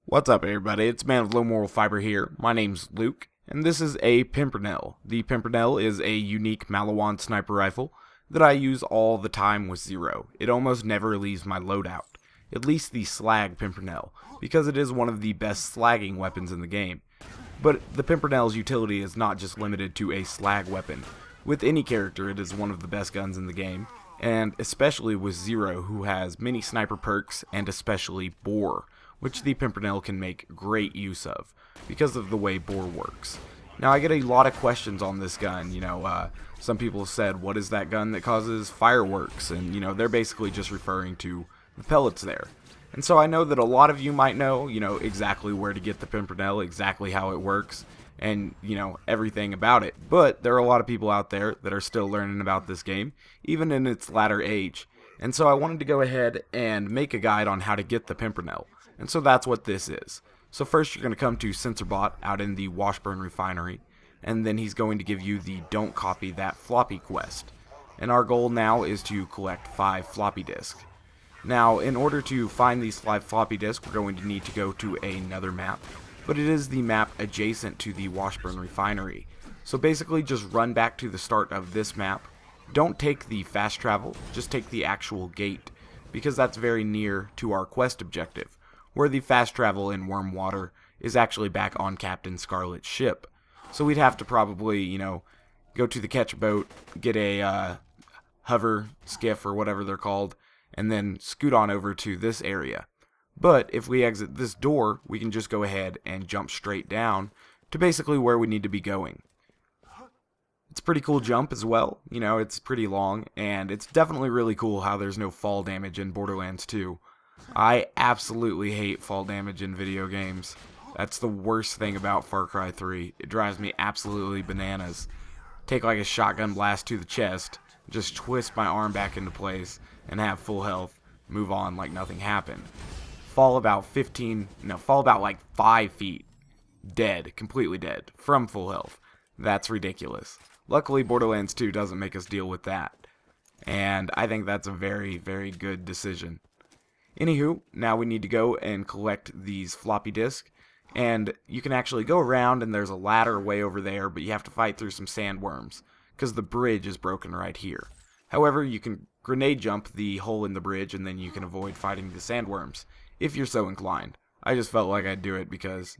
What's up, everybody? It's Man of Low Moral Fiber here. My name's Luke, and this is a Pimpernel. The Pimpernel is a unique Maliwan sniper rifle that I use all the time with Zero. It almost never leaves my loadout, at least the Slag Pimpernel, because it is one of the best slagging weapons in the game. But the Pimpernel's utility is not just limited to a slag weapon. With any character, it is one of the best guns in the game, and especially with Zero, who has many sniper perks, and especially Bore, which the Pimpernel can make great use of, because of the way Bore works. Now, I get a lot of questions on this gun. Some people have said, what is that gun that causes fireworks? And, they're basically just referring to the pellets there. And so I know that a lot of you might know, exactly where to get the Pimpernel, exactly how it works, and, everything about it. But there are a lot of people out there that are still learning about this game, even in its latter age. And so I wanted to go ahead and make a guide on how to get the Pimpernel. And so that's what this is. So first you're going to come to Censorbot out in the Washburn refinery, and then he's going to give you the Don't Copy That Floppy quest. And our goal now is to collect 5 floppy disks. Now, in order to find these 5 floppy disks, we're going to need to go to another map, but it is the map adjacent to the Washburn refinery. So basically just run back to the start of this map. Don't take the fast travel, just take the actual gate, because that's very near to our quest objective, where the fast travel in warm water is actually back on Captain Scarlet's ship. So we'd have to probably, go to the catch boat, get a hover skiff or whatever they're called, and then scoot on over to this area. But if we exit this door, we can just go ahead and jump straight down to basically where we need to be going. It's a pretty cool jump as well. It's pretty long, and it's definitely really cool how there's no fall damage in Borderlands 2. I absolutely hate fall damage in video games. That's the worst thing about Far Cry 3. It drives me absolutely bananas. Take like a shotgun blast to the chest, just twist my arm back into place, and have full health, move on like nothing happened. Fall about like 5 feet. Dead, completely dead, from full health. That's ridiculous. Luckily, Borderlands 2 doesn't make us deal with that. And I think that's a very, very good decision. Anywho, now we need to go and collect these floppy disks, and you can actually go around, and there's a ladder way over there, but you have to fight through some sandworms, because the bridge is broken right here. However, you can grenade jump the hole in the bridge, and then you can avoid fighting the sandworms, if you're so inclined. I just felt like I'd do it because,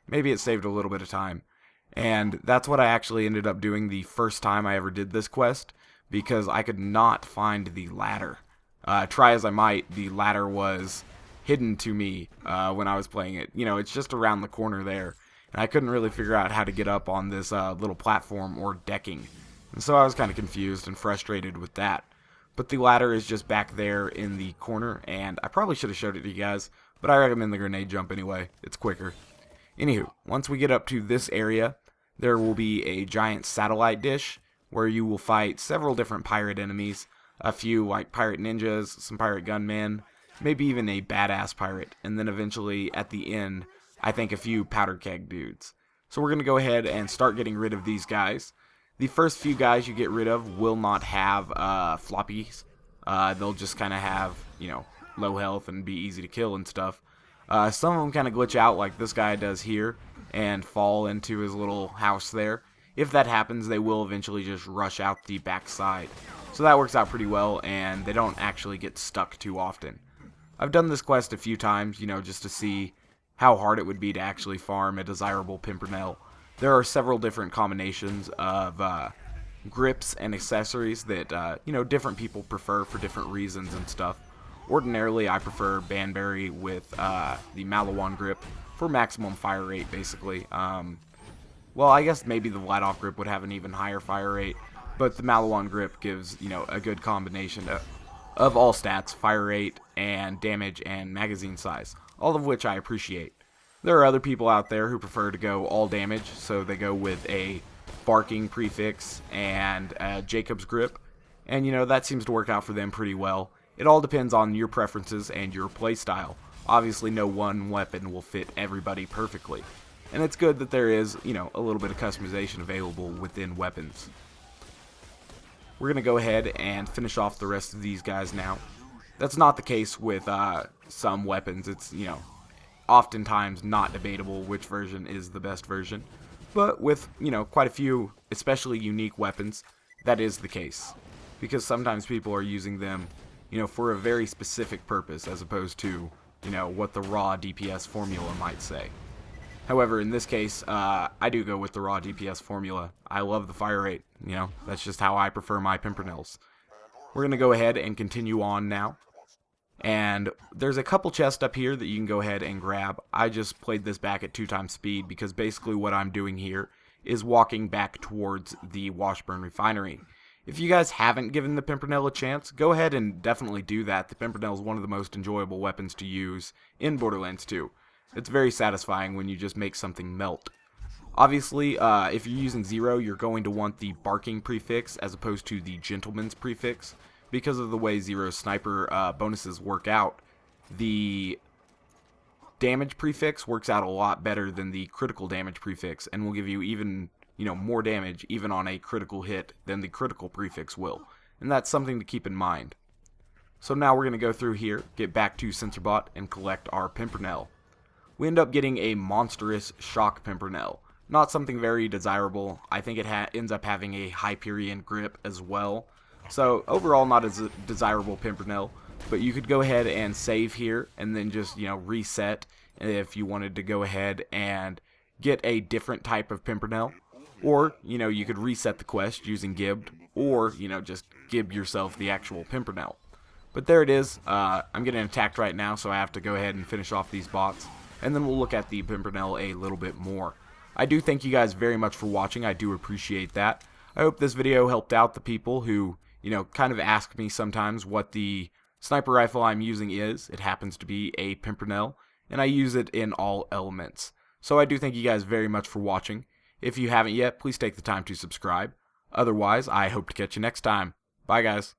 maybe it saved a little bit of time. And that's what I actually ended up doing the first time I ever did this quest, because I could not find the ladder. Try as I might, the ladder was hidden to me when I was playing it. It's just around the corner there, and I couldn't really figure out how to get up on this little platform or decking. And so I was kind of confused and frustrated with that. But the ladder is just back there in the corner, and I probably should have showed it to you guys, but I recommend the grenade jump anyway. It's quicker. Anywho, once we get up to this area, there will be a giant satellite dish where you will fight several different pirate enemies. A few like pirate ninjas, some pirate gunmen, maybe even a badass pirate, and then eventually at the end, I think a few powder keg dudes. So we're going to go ahead and start getting rid of these guys. The first few guys you get rid of will not have floppies. They'll just kind of have, low health and be easy to kill and stuff. Some of them kind of glitch out like this guy does here and fall into his little house there. If that happens, they will eventually just rush out the back side. So that works out pretty well, and they don't actually get stuck too often. I've done this quest a few times, just to see how hard it would be to actually farm a desirable Pimpernel. There are several different combinations of grips and accessories that, different people prefer for different reasons and stuff. Ordinarily, I prefer Banberry with the Maliwan grip for maximum fire rate, basically. Well, I guess maybe the Vladoff grip would have an even higher fire rate, but the Maliwan grip gives, a good combination of all stats, fire rate, and damage, and magazine size, all of which I appreciate. There are other people out there who prefer to go all damage, so they go with a barking prefix and a Jacob's grip, and, that seems to work out for them pretty well. It all depends on your preferences and your playstyle. Obviously, no one weapon will fit everybody perfectly. And it's good that there is, a little bit of customization available within weapons. We're going to go ahead and finish off the rest of these guys now. That's not the case with some weapons. It's, oftentimes not debatable which version is the best version. But with, quite a few, especially unique weapons, that is the case. Because sometimes people are using them, for a very specific purpose as opposed to, what the raw DPS formula might say. However, in this case, I do go with the raw DPS formula. I love the fire rate, that's just how I prefer my Pimpernels. We're going to go ahead and continue on now. And there's a couple chests up here that you can go ahead and grab. I just played this back at 2x speed because basically what I'm doing here is walking back towards the Washburn refinery. If you guys haven't given the Pimpernel a chance, go ahead and definitely do that. The Pimpernel is one of the most enjoyable weapons to use in Borderlands 2. It's very satisfying when you just make something melt. Obviously, if you're using 0, you're going to want the barking prefix as opposed to the gentleman's prefix. Because of the way 0's sniper bonuses work out, the damage prefix works out a lot better than the critical damage prefix and will give you even, more damage even on a critical hit than the critical prefix will. And that's something to keep in mind. So now we're going to go through here, get back to Sensorbot, and collect our Pimpernel. We end up getting a monstrous shock Pimpernel. Not something very desirable. I think it ends up having a Hyperion grip as well. So overall not as a desirable Pimpernel, but you could go ahead and save here and then just, reset if you wanted to go ahead and get a different type of Pimpernel. Or, you could reset the quest using Gibbed, or, just Gib yourself the actual Pimpernel. But there it is. I'm getting attacked right now, so I have to go ahead and finish off these bots. And then we'll look at the Pimpernel a little bit more. I do thank you guys very much for watching. I do appreciate that. I hope this video helped out the people who, kind of ask me sometimes what the sniper rifle I'm using is. It happens to be a Pimpernel, and I use it in all elements. So I do thank you guys very much for watching. If you haven't yet, please take the time to subscribe. Otherwise, I hope to catch you next time. Bye, guys.